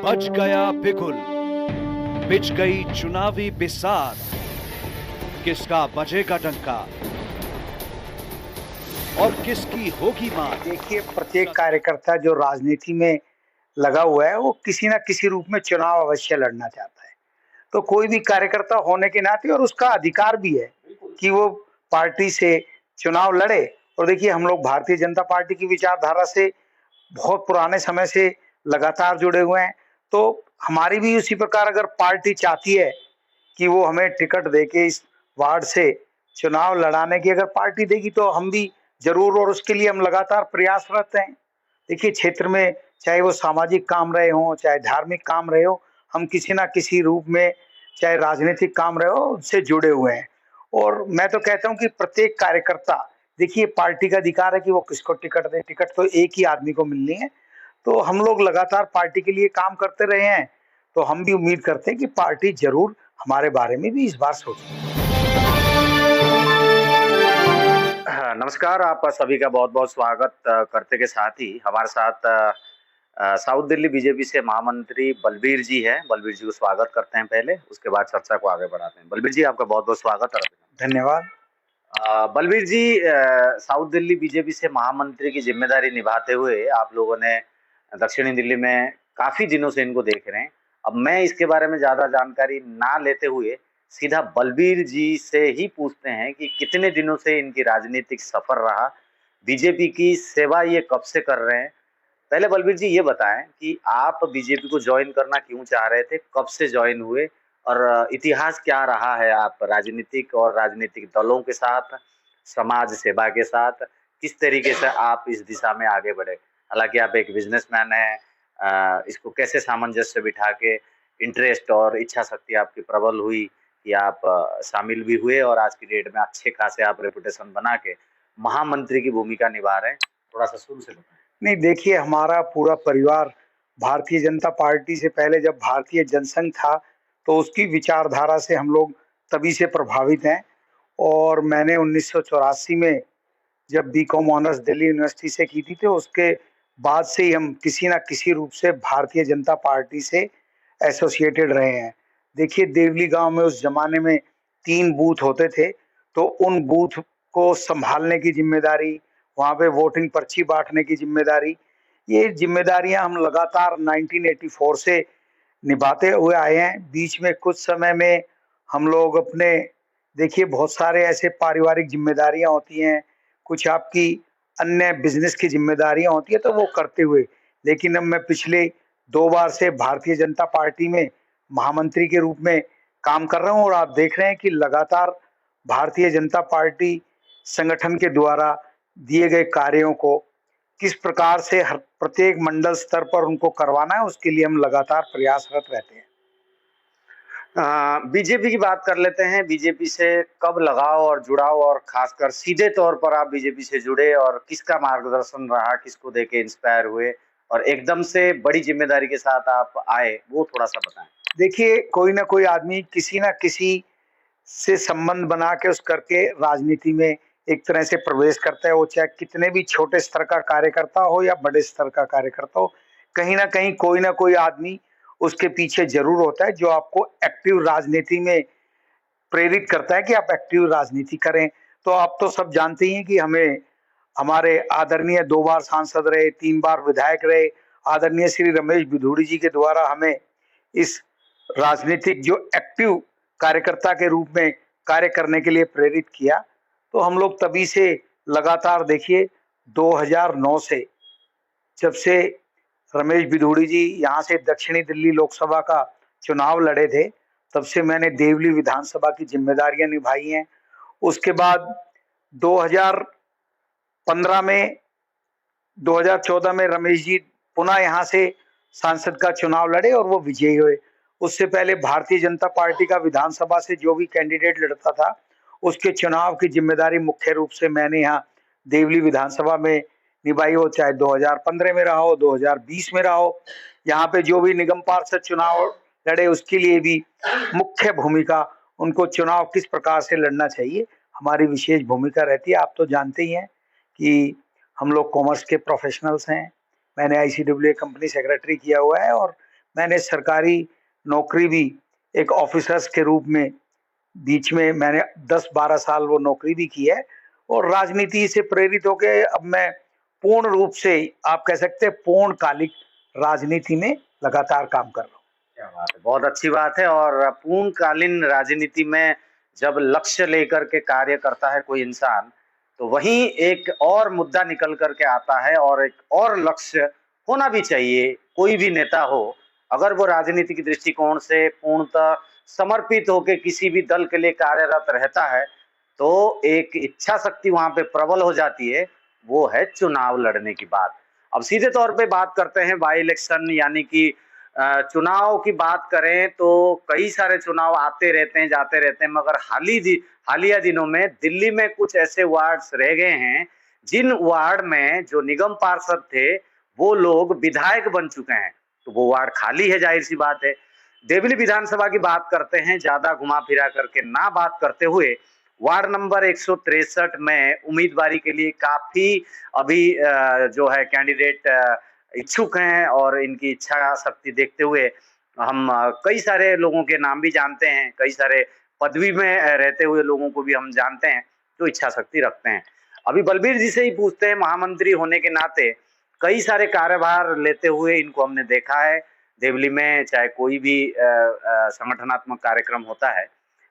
बज गया बिगुल, बिछ गई चुनावी बिसात, किसका बजेगा डंका और किसकी होगी मात। देखिए, प्रत्येक कार्यकर्ता जो राजनीति में लगा हुआ है, वो किसी ना किसी रूप में चुनाव अवश्य लड़ना चाहता है। तो कोई भी कार्यकर्ता होने के नाते और उसका अधिकार भी है कि वो पार्टी से चुनाव लड़े। और देखिए, हम लोग भारतीय जनता पार्टी की विचारधारा से बहुत पुराने समय से लगातार जुड़े हुए हैं। तो हमारी भी उसी प्रकार अगर पार्टी चाहती है कि वो हमें टिकट देके इस वार्ड से चुनाव लड़ाने की अगर पार्टी देगी, तो हम भी जरूर, और उसके लिए हम लगातार प्रयासरत हैं। देखिए, क्षेत्र में चाहे वो सामाजिक काम रहे हों, चाहे धार्मिक काम रहे हो, हम किसी ना किसी रूप में, चाहे राजनीतिक काम रहे हो, उससे जुड़े हुए हैं। और मैं तो कहता हूं कि प्रत्येक कार्यकर्ता, देखिए, पार्टी का अधिकार है कि वो किसको टिकट दे। टिकट तो एक ही आदमी को मिलनी है। तो हम लोग लगातार पार्टी के लिए काम करते रहे हैं। तो हम भी उम्मीद करते हैं कि पार्टी जरूर हमारे बारे में भी इस बार सोचे। हाँ, नमस्कार। आप सभी का बहुत-बहुत स्वागत करते के साथ ही हमारे साथ साउथ दिल्ली बीजेपी से महामंत्री बलबीर जी हैं। बलबीर जी को स्वागत करते हैं पहले, उसके बाद चर्चा को आगे बढ़ाते हैं। बलबीर जी, आपका बहुत-बहुत स्वागत है। धन्यवाद। बलबीर जी, साउथ दिल्ली बीजेपी से महामंत्री की जिम्मेदारी निभाते हुए आप लोगों ने दक्षिणी दिल्ली में काफ़ी दिनों से इनको देख रहे हैं। अब मैं इसके बारे में ज़्यादा जानकारी ना लेते हुए सीधा बलबीर जी से ही पूछते हैं कि कितने दिनों से इनकी राजनीतिक सफर रहा, बीजेपी की सेवा ये कब से कर रहे हैं? पहले बलबीर जी ये बताएं कि आप बीजेपी को ज्वाइन करना क्यों चाह रहे थे, कब से ज्वाइन हुए और इतिहास क्या रहा है आप राजनीतिक और राजनीतिक दलों के साथ, समाज सेवा के साथ, किस तरीके से आप इस दिशा में आगे बढ़े? हालांकि आप एक बिजनेसमैन हैं, इसको कैसे सामंजस्य बिठा के इंटरेस्ट और इच्छा शक्ति आपकी प्रबल हुई कि आप शामिल भी हुए और आज की डेट में अच्छे खासे आप रेपुटेशन बना के महामंत्री की भूमिका निभा रहे हैं। थोड़ा सा शुरू से बताएं। नहीं, देखिए, हमारा पूरा परिवार भारतीय जनता पार्टी से पहले जब भारतीय जनसंघ था, तो उसकी विचारधारा से हम लोग तभी से प्रभावित हैं। और मैंने 1984 में जब बीकॉम ऑनर्स दिल्ली यूनिवर्सिटी से की थी, तो उसके बाद से ही हम किसी ना किसी रूप से भारतीय जनता पार्टी से एसोसिएटेड रहे हैं। देखिए, देवली गांव में उस जमाने में 3 बूथ होते थे। तो उन बूथ को संभालने की जिम्मेदारी, वहाँ पे वोटिंग पर्ची बाँटने की जिम्मेदारी, ये जिम्मेदारियाँ हम लगातार 1984 से निभाते हुए आए हैं। बीच में कुछ समय में हम लोग अपने, देखिए, बहुत सारे ऐसे पारिवारिक ज़िम्मेदारियाँ होती हैं, कुछ आपकी अन्य बिज़नेस की ज़िम्मेदारियाँ होती हैं, तो वो करते हुए, लेकिन अब मैं पिछले 2 बार से भारतीय जनता पार्टी में महामंत्री के रूप में काम कर रहा हूँ। और आप देख रहे हैं कि लगातार भारतीय जनता पार्टी संगठन के द्वारा दिए गए कार्यों को किस प्रकार से हर प्रत्येक मंडल स्तर पर उनको करवाना है, उसके लिए हम लगातार प्रयासरत रहते हैं। बीजेपी की बात कर लेते हैं। बीजेपी से कब लगाव और जुड़ाव और खासकर सीधे तौर पर आप बीजेपी से जुड़े और किसका मार्गदर्शन रहा, किसको देके इंस्पायर हुए और एकदम से बड़ी जिम्मेदारी के साथ आप आए, वो थोड़ा सा बताएं। देखिए, कोई ना कोई आदमी किसी ना किसी से संबंध बना के उस करके राजनीति में एक तरह से प्रवेश करता है। वो चाहे कितने भी छोटे स्तर का कार्यकर्ता हो या बड़े स्तर का कार्यकर्ता हो, कहीं ना कहीं कोई ना कोई आदमी उसके पीछे जरूर होता है जो आपको एक्टिव राजनीति में प्रेरित करता है कि आप एक्टिव राजनीति करें। तो आप तो सब जानते ही हैं कि हमें हमारे आदरणीय 2 बार सांसद रहे, 3 बार विधायक रहे, आदरणीय श्री रमेश बिधूड़ी जी के द्वारा हमें इस राजनीतिक जो एक्टिव कार्यकर्ता के रूप में कार्य करने के लिए प्रेरित किया। तो हम लोग तभी से लगातार, देखिए, 2009 से, जब से रमेश बिधूड़ी जी यहाँ से दक्षिणी दिल्ली लोकसभा का चुनाव लड़े थे, तब से मैंने देवली विधानसभा की जिम्मेदारियां निभाई हैं। उसके बाद 2015 में, 2014 में रमेश जी पुनः यहाँ से सांसद का चुनाव लड़े और वो विजयी हुए। उससे पहले भारतीय जनता पार्टी का विधानसभा से जो भी कैंडिडेट लड़ता था, उसके चुनाव की जिम्मेदारी मुख्य रूप से मैंने यहाँ देवली विधानसभा में निभाई हो, चाहे 2015 में रहा हो, 2020 में रहा हो। यहाँ पे जो भी निगम पार्षद चुनाव लड़े, उसके लिए भी मुख्य भूमिका, उनको चुनाव किस प्रकार से लड़ना चाहिए, हमारी विशेष भूमिका रहती है। आप तो जानते ही हैं कि हम लोग कॉमर्स के प्रोफेशनल्स हैं। मैंने आईसीडब्ल्यू कंपनी सेक्रेटरी किया हुआ है और मैंने सरकारी नौकरी भी एक ऑफिसर्स के रूप में बीच में मैंने 10-12 साल वो नौकरी भी की है और राजनीति से प्रेरित होके अब मैं पूर्ण रूप से आप कह सकते हैं पूर्णकालिक राजनीति में लगातार काम कर रहा हूँ। क्या बात है, बहुत अच्छी बात है। और पूर्णकालीन राजनीति में जब लक्ष्य लेकर के कार्य करता है कोई इंसान, तो वहीं एक और मुद्दा निकल कर के आता है और एक और लक्ष्य होना भी चाहिए। कोई भी नेता हो, अगर वो राजनीति की दृष्टिकोण से पूर्णतः समर्पित होकर किसी भी दल के लिए कार्यरत रहता है, तो एक इच्छा शक्ति वहां पे प्रबल हो जाती है, वो है चुनाव लड़ने की बात। अब सीधे तौर पे बात करते हैं बाई इलेक्शन, यानी कि चुनाव की बात करें तो कई सारे चुनाव आते रहते हैं, जाते रहते हैं, मगर हालिया दिनों में दिल्ली में कुछ ऐसे वार्ड्स रह गए हैं जिन वार्ड में जो निगम पार्षद थे वो लोग विधायक बन चुके हैं, तो वो वार्ड खाली है, जाहिर सी बात है। देवली विधानसभा की बात करते हैं, ज्यादा घुमा फिरा करके ना बात करते हुए, वार्ड नंबर 163 में उम्मीदवारी के लिए काफी अभी जो है कैंडिडेट इच्छुक हैं और इनकी इच्छा शक्ति देखते हुए हम कई सारे लोगों के नाम भी जानते हैं, कई सारे पदवी में रहते हुए लोगों को भी हम जानते हैं जो इच्छा शक्ति रखते हैं। अभी बलबीर जी से ही पूछते हैं, महामंत्री होने के नाते कई सारे कार्यभार लेते हुए इनको हमने देखा है देवली में, चाहे कोई भी संगठनात्मक कार्यक्रम होता है,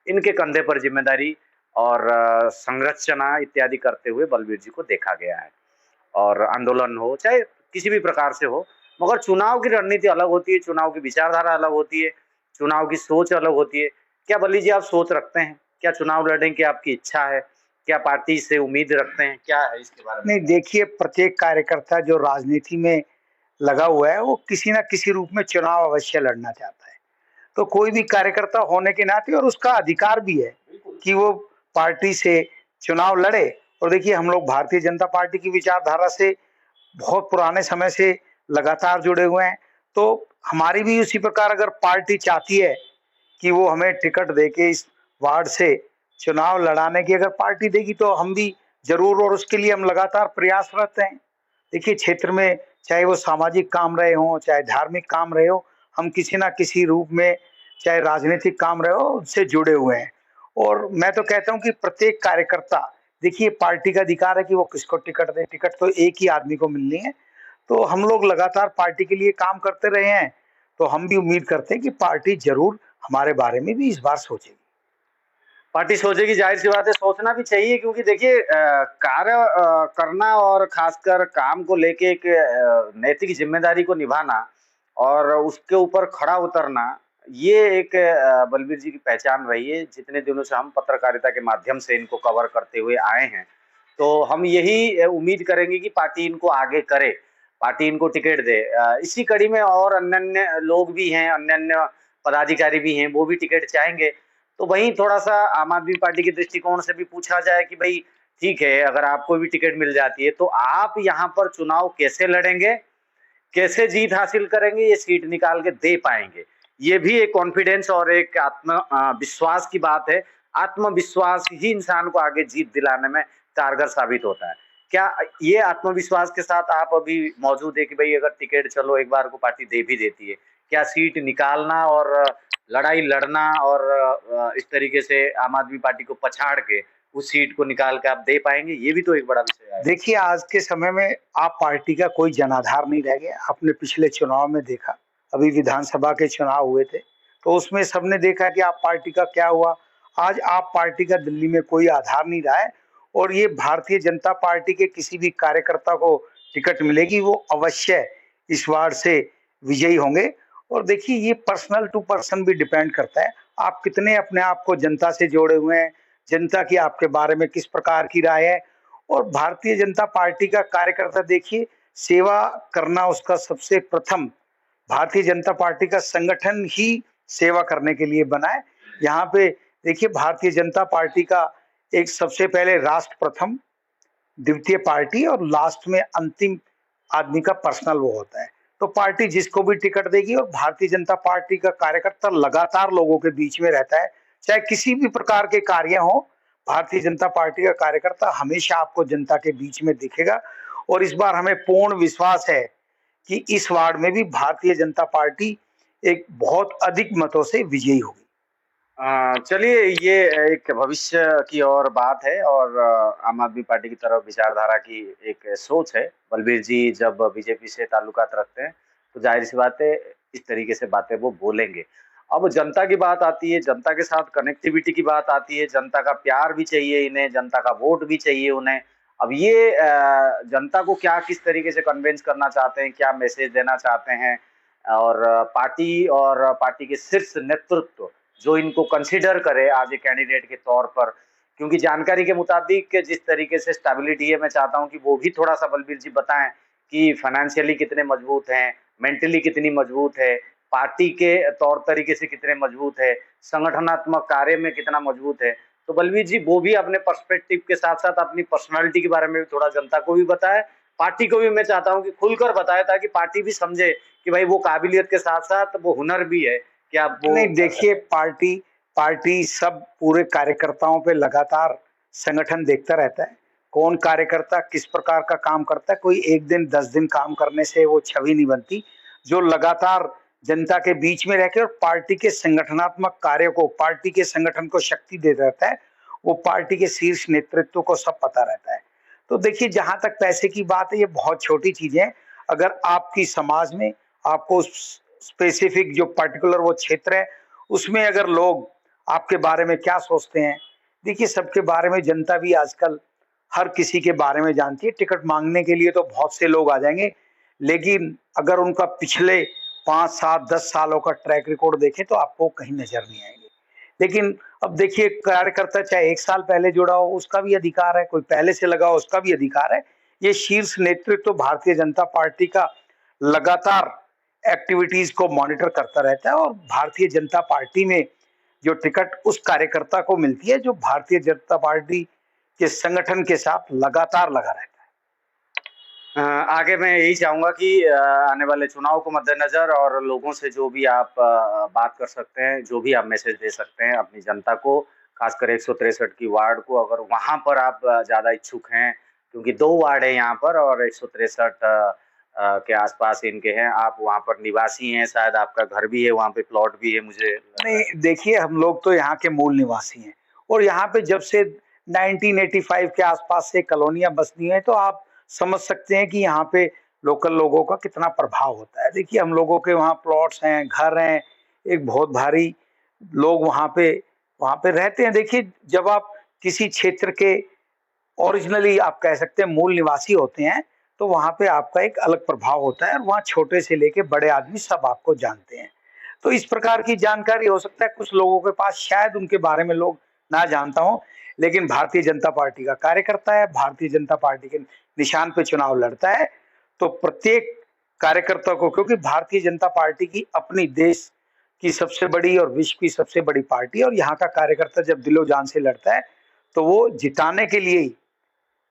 इनके कंधे पर जिम्मेदारी और संरचना इत्यादि करते हुए बलबीर जी को देखा गया है। और आंदोलन हो चाहे किसी भी प्रकार से हो, मगर चुनाव की रणनीति अलग होती है, चुनाव की विचारधारा अलग होती है, चुनाव की सोच अलग होती है। क्या बल्ली जी आप सोच रखते हैं, क्या चुनाव लड़ने की आपकी इच्छा है, क्या पार्टी से उम्मीद रखते हैं, क्या है इसके बारे में? नहीं, देखिए, प्रत्येक कार्यकर्ता जो राजनीति में लगा हुआ है वो किसी ना किसी रूप में चुनाव अवश्य लड़ना चाहता है। तो कोई भी कार्यकर्ता होने के नाते और उसका अधिकार भी है कि वो पार्टी से चुनाव लड़े। और देखिए, हम लोग भारतीय जनता पार्टी की विचारधारा से बहुत पुराने समय से लगातार जुड़े हुए हैं, तो हमारी भी उसी प्रकार अगर पार्टी चाहती है कि वो हमें टिकट देके इस वार्ड से चुनाव लड़ाने की अगर पार्टी देगी तो हम भी जरूर, और उसके लिए हम लगातार प्रयासरत हैं। देखिए, क्षेत्र में चाहे वो सामाजिक काम रहे हों, चाहे धार्मिक काम रहे हो, हम किसी ना किसी रूप में, चाहे राजनीतिक काम रहे हो, उससे जुड़े हुए हैं। और मैं तो कहता हूं कि प्रत्येक कार्यकर्ता, देखिए, पार्टी का अधिकार है कि वो किसको टिकट दे, टिकट तो एक ही आदमी को मिलनी है। तो हम लोग लगातार पार्टी के लिए काम करते रहे हैं, तो हम भी उम्मीद करते हैं कि पार्टी जरूर हमारे बारे में भी इस बार सोचेगी। पार्टी सोचेगी, जाहिर सी बात है, सोचना भी चाहिए, क्योंकि देखिए कार्य करना और खासकर काम को लेके एक नैतिक जिम्मेदारी को निभाना और उसके ऊपर खड़ा उतरना, ये एक बलबीर जी की पहचान रही है। जितने दिनों से हम पत्रकारिता के माध्यम से इनको कवर करते हुए आए हैं, तो हम यही उम्मीद करेंगे कि पार्टी इनको आगे करे, पार्टी इनको टिकट दे। इसी कड़ी में और अन्य लोग भी हैं, अन्य पदाधिकारी भी हैं, वो भी टिकट चाहेंगे। तो वहीं थोड़ा-सा आम आदमी पार्टी के दृष्टिकोण से भी पूछा जाए कि भई ठीक है, अगर आपको भी टिकट मिल जाती है, तो आप यहाँ पर चुनाव कैसे लड़ेंगे? कैसे जीत हासिल करेंगे? ये सीट निकाल के दे पाएँगे? ये भी एक कॉन्फिडेंस और एक विश्वास की बात है। आत्मविश्वास ही इंसान को आगे जीत दिलाने में कारगर साबित होता है। क्या ये आत्मविश्वास के साथ आप अभी मौजूद है कि भई अगर टिकट चलो एक बार को पार्टी दे भी देती है, क्या सीट निकालना और लड़ाई लड़ना और इस तरीके से आम आदमी पार्टी को पछाड़ के उस सीट को निकाल के आप दे पाएंगे? ये भी तो एक बड़ा विषय है। देखिए, आज के समय में आप पार्टी का कोई जनाधार नहीं रह गया। आपने पिछले चुनाव में देखा, अभी विधानसभा के चुनाव हुए थे, तो उसमें सबने देखा कि आप पार्टी का क्या हुआ। आज आप पार्टी का दिल्ली में कोई आधार नहीं रहा है, और ये भारतीय जनता पार्टी के किसी भी कार्यकर्ता को टिकट मिलेगी, वो अवश्य इस वार्ड से विजयी होंगे। और देखिए, ये पर्सनल टू पर्सन भी डिपेंड करता है, आप कितने अपने आप को जनता से जोड़े हुए हैं, जनता की आपके बारे में किस प्रकार की राय है। और भारतीय जनता पार्टी का कार्यकर्ता, देखिए, सेवा करना उसका सबसे प्रथम, भारतीय जनता पार्टी का संगठन ही सेवा करने के लिए बना है। यहाँ पे देखिए, भारतीय जनता पार्टी का एक सबसे पहले राष्ट्र प्रथम, द्वितीय पार्टी और लास्ट में अंतिम आदमी का पर्सनल वो होता है। तो पार्टी जिसको भी टिकट देगी, और भारतीय जनता पार्टी का कार्यकर्ता लगातार लोगों के बीच में रहता है, चाहे किसी भी प्रकार के कार्य हो, भारतीय जनता पार्टी का कार्यकर्ता हमेशा आपको जनता के बीच में दिखेगा। और इस बार हमें पूर्ण विश्वास है कि इस वार्ड में भी भारतीय जनता पार्टी एक बहुत अधिक मतों से विजयी होगी। चलिए, ये एक भविष्य की और बात है और आम आदमी पार्टी की तरफ विचारधारा की एक सोच है। बलबीर जी जब बीजेपी से ताल्लुकात रखते हैं, तो ज़ाहिर-सी बात है इस तरीके से बातें वो बोलेंगे। अब जनता की बात आती है, जनता के साथ कनेक्टिविटी की बात आती है, जनता का प्यार भी चाहिए इन्हें, जनता का वोट भी चाहिए उन्हें। अब ये जनता को क्या किस तरीके से कन्विंस करना चाहते हैं, क्या मैसेज देना चाहते हैं और पार्टी के शीर्ष नेतृत्व जो इनको कंसीडर करे आज ए कैंडिडेट के तौर पर, क्योंकि जानकारी के मुताबिक जिस तरीके से स्टेबिलिटी है, मैं चाहता हूं कि वो भी थोड़ा सा बलबीर जी बताएं कि फाइनेंशियली कितने मजबूत हैं, मेंटली कितनी मजबूत है, पार्टी के तौर तरीके से कितने मजबूत है, संगठनात्मक कार्य में कितना मजबूत है। तो बलबीर जी वो भी अपने पर्सपेक्टिव के साथ साथ अपनी पर्सनालिटी के बारे में भी थोड़ा जनता को भी बताए, पार्टी को भी मैं चाहता हूं कि खुलकर बताए ताकि पार्टी भी समझे कि भाई वो काबिलियत के साथ साथ वो हुनर भी है। क्या वो नहीं, देखिए, पार्टी पार्टी सब पूरे कार्यकर्ताओं पे लगातार संगठन देखता रहता है। कौन कार्यकर्ता किस प्रकार का काम करता है, कोई 1 दिन 10 दिन काम करने से वो छवि नहीं बनती। जो लगातार जनता के बीच में रह के और पार्टी के संगठनात्मक कार्य को, पार्टी के संगठन को शक्ति देता रहता है, वो पार्टी के शीर्ष नेतृत्व को सब पता रहता है। तो देखिए, जहां तक पैसे की बात है, ये बहुत छोटी चीजें हैं। अगर आपकी समाज में आपको स्पेसिफिक जो पर्टिकुलर वो क्षेत्र है, उसमें अगर लोग आपके बारे में क्या सोचते हैं, देखिए, सबके बारे में जनता भी आजकल हर किसी के बारे में जानती है। टिकट मांगने के लिए तो बहुत से लोग आ जाएंगे, लेकिन अगर उनका पिछले 5, 7, 10 सालों का ट्रैक रिकॉर्ड देखें तो आपको कहीं नजर नहीं आएंगे। लेकिन अब देखिए, कार्यकर्ता चाहे 1 साल पहले जुड़ा हो, उसका भी अधिकार है, कोई पहले से लगा हो, उसका भी अधिकार है। ये शीर्ष नेतृत्व तो भारतीय जनता पार्टी का लगातार एक्टिविटीज को मॉनिटर करता रहता है और भारतीय जनता पार्टी में जो टिकट उस कार्यकर्ता को मिलती है जो भारतीय जनता पार्टी के संगठन के साथ लगातार लगा रहता है। आगे मैं यही चाहूंगा कि आने वाले चुनाव को मद्देनजर और लोगों से जो भी आप बात कर सकते हैं, जो भी आप मैसेज दे सकते हैं अपनी जनता को, खासकर 163 की वार्ड को, अगर वहां पर आप ज्यादा इच्छुक हैं, क्योंकि 2 वार्ड है यहाँ पर और 163 के आसपास इनके हैं, आप वहां पर निवासी हैं, शायद आपका घर भी है वहां पे, प्लॉट भी है, मुझे नहीं, देखिए, हम लोग तो यहाँ के मूल निवासी हैं और यहाँ पे जब से 1985 के आसपास से कॉलोनियां बसनी है, तो आप समझ सकते हैं कि यहाँ पे लोकल लोगों का कितना प्रभाव होता है। देखिए, हम लोगों के वहाँ प्लॉट्स हैं, घर हैं, एक बहुत भारी लोग वहाँ पे रहते हैं। देखिए, जब आप किसी क्षेत्र के ओरिजिनली आप कह सकते हैं मूल निवासी होते हैं, तो वहाँ पे आपका एक अलग प्रभाव होता है और वहाँ छोटे से लेके बड़े आदमी सब आपको जानते हैं। तो इस प्रकार की जानकारी हो सकता है कुछ लोगों के पास, शायद उनके बारे में लोग ना जानता हो, लेकिन भारतीय जनता पार्टी का कार्यकर्ता है, भारतीय जनता पार्टी के निशान पे चुनाव लड़ता है, तो प्रत्येक कार्यकर्ता को, क्योंकि भारतीय जनता पार्टी की अपनी देश की सबसे बड़ी और विश्व की सबसे बड़ी पार्टी है और यहाँ का कार्यकर्ता जब दिलो जान से लड़ता है, तो वो जिताने के लिए ही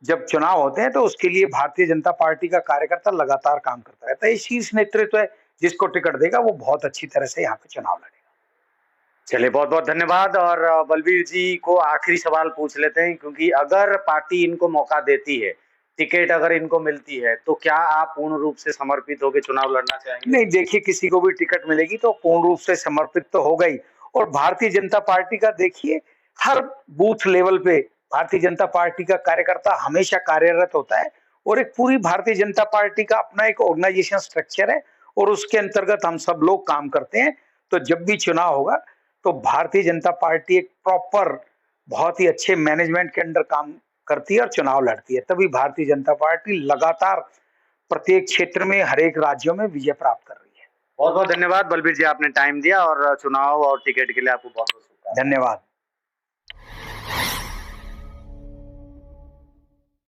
जब चुनाव होते हैं, तो उसके लिए भारतीय जनता पार्टी का कार्यकर्ता लगातार काम करता रहता है। ये शीर्ष नेतृत्व है, जिसको टिकट देगा वो बहुत अच्छी तरह से यहाँ पे चुनाव लड़ेगा। चलिए, बहुत बहुत धन्यवाद। और बलबीर जी को आखिरी सवाल पूछ लेते हैं, क्योंकि अगर पार्टी इनको मौका देती है, टिकट अगर इनको मिलती है, तो क्या आप पूर्ण रूप से समर्पित होकर चुनाव लड़ना चाहेंगे? नहीं, देखिए, किसी को भी टिकट मिलेगी तो पूर्ण रूप से समर्पित तो होगा ही। और भारतीय जनता पार्टी का देखिए, हर बूथ लेवल पे भारतीय जनता पार्टी का कार्यकर्ता हमेशा कार्यरत होता है और एक पूरी भारतीय जनता पार्टी का अपना एक ऑर्गेनाइजेशन स्ट्रक्चर है और उसके अंतर्गत हम सब लोग काम करते हैं। तो जब भी चुनाव होगा तो भारतीय जनता पार्टी एक प्रॉपर, बहुत ही अच्छे मैनेजमेंट के अंडर काम करती है और चुनाव लड़ती है। तभी भारतीय जनता पार्टी लगातार प्रत्येक क्षेत्र में, हर एक राज्यों में विजय प्राप्त कर रही है। बहुत बहुत धन्यवाद बलबीर जी, आपने टाइम दिया और चुनाव और टिकट के लिए आपको बहुत बहुत शुभकामनाएं। धन्यवाद।